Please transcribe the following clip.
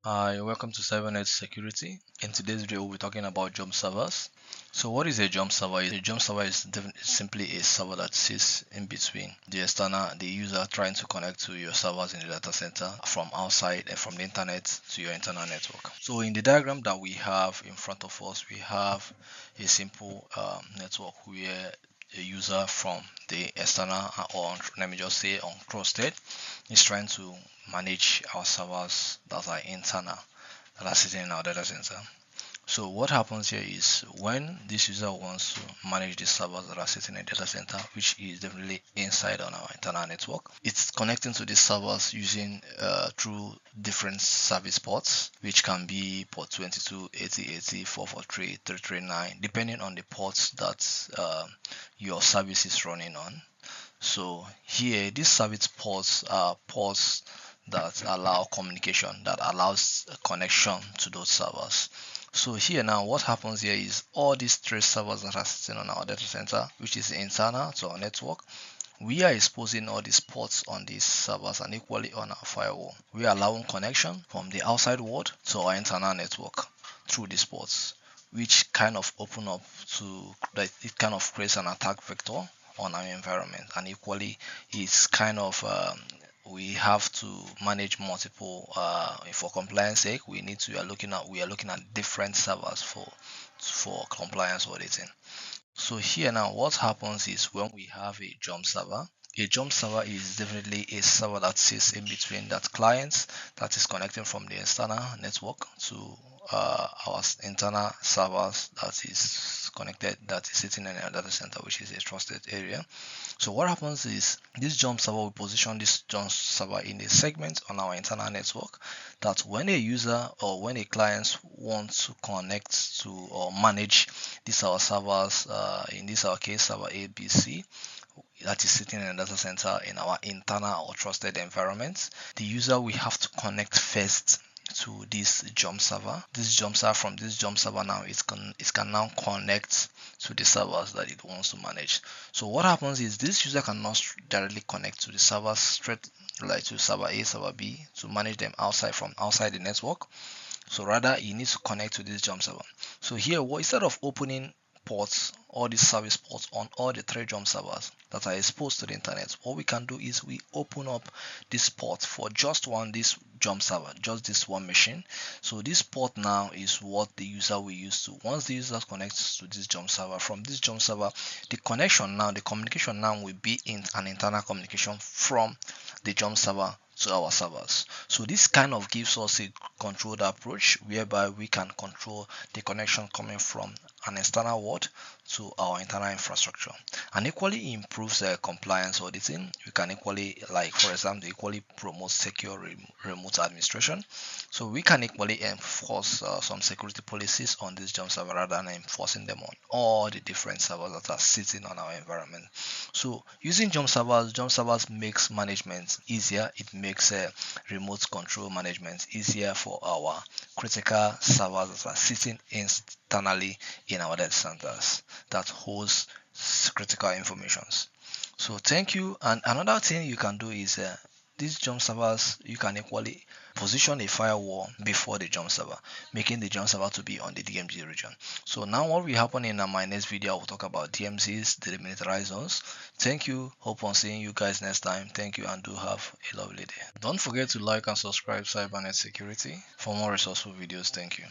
Hi, welcome to Cybersecurity. In today's video, we'll be talking about jump servers. So, what is a jump server? A jump server is simply a server that sits in between the user trying to connect to your servers in the data center from outside and from the internet to your internal network. So, in the diagram that we have in front of us, we have a simple network where a user from the external or let me just say untrusted is trying to manage our servers that are internal that are sitting in our data center. So what happens here is when this user wants to manage the servers that are sitting in the data center, which is definitely inside on our internal network, it's connecting to these servers using through different service ports, which can be port 22, 80, 80, 443, 339, depending on the ports that your service is running on. So here, these service ports are ports that allow communication, that allows a connection to those servers. So here now, what happens here is all these three servers that are sitting on our data center, which is internal to our network, we are exposing all these ports on these servers and equally on our firewall. We are allowing connection from the outside world to our internal network through these ports, which kind of open up to that it kind of creates an attack vector on our environment, and equally it's kind of we have to manage multiple for compliance sake. We are looking at different servers for compliance auditing. So here now, what happens is when we have a jump server is definitely a server that sits in between that client that is connecting from the external network to our internal servers that is connected, that is sitting in a data center, which is a trusted area. So what happens is this jump server will position this jump server in a segment on our internal network that when a user or when a client wants to connect to or manage these our servers, in this our case server ABC, that is sitting in a data center in our internal or trusted environment, the user will have to connect first to this jump server. This jump server from this jump server now it can now connect to the servers that it wants to manage. So what happens is this user cannot directly connect to the servers straight like to server A, server B to manage them outside from outside the network. So rather he needs to connect to this jump server. So here instead of opening ports, all these service ports on all the three jump servers that are exposed to the internet, what we can do is we open up this port for just this jump server, just this one machine. So this port now is what the user will use to. Once the user connects to this jump server, from this jump server, the communication now will be in an internal communication from the jump server to our servers. So this kind of gives us a controlled approach whereby we can control the connection coming from an external world to our internal infrastructure, and equally improves compliance auditing. We can equally, like for example, equally promote secure remote administration. So we can equally enforce some security policies on this jump server rather than enforcing them on all the different servers that are sitting on our environment. So using jump servers makes management easier. It makes remote control management easier for our critical servers that are sitting internally in our data centers that holds critical informations. So thank you. And another thing you can do is these jump servers, you can equally position a firewall before the jump server, making the jump server to be on the DMZ region. So now what will happen in my next video, I will talk about DMZs, the demilitarized zones. Thank you. Hope on seeing you guys next time. Thank you and do have a lovely day. Don't forget to like and subscribe Cybernet Security for more resourceful videos. Thank you.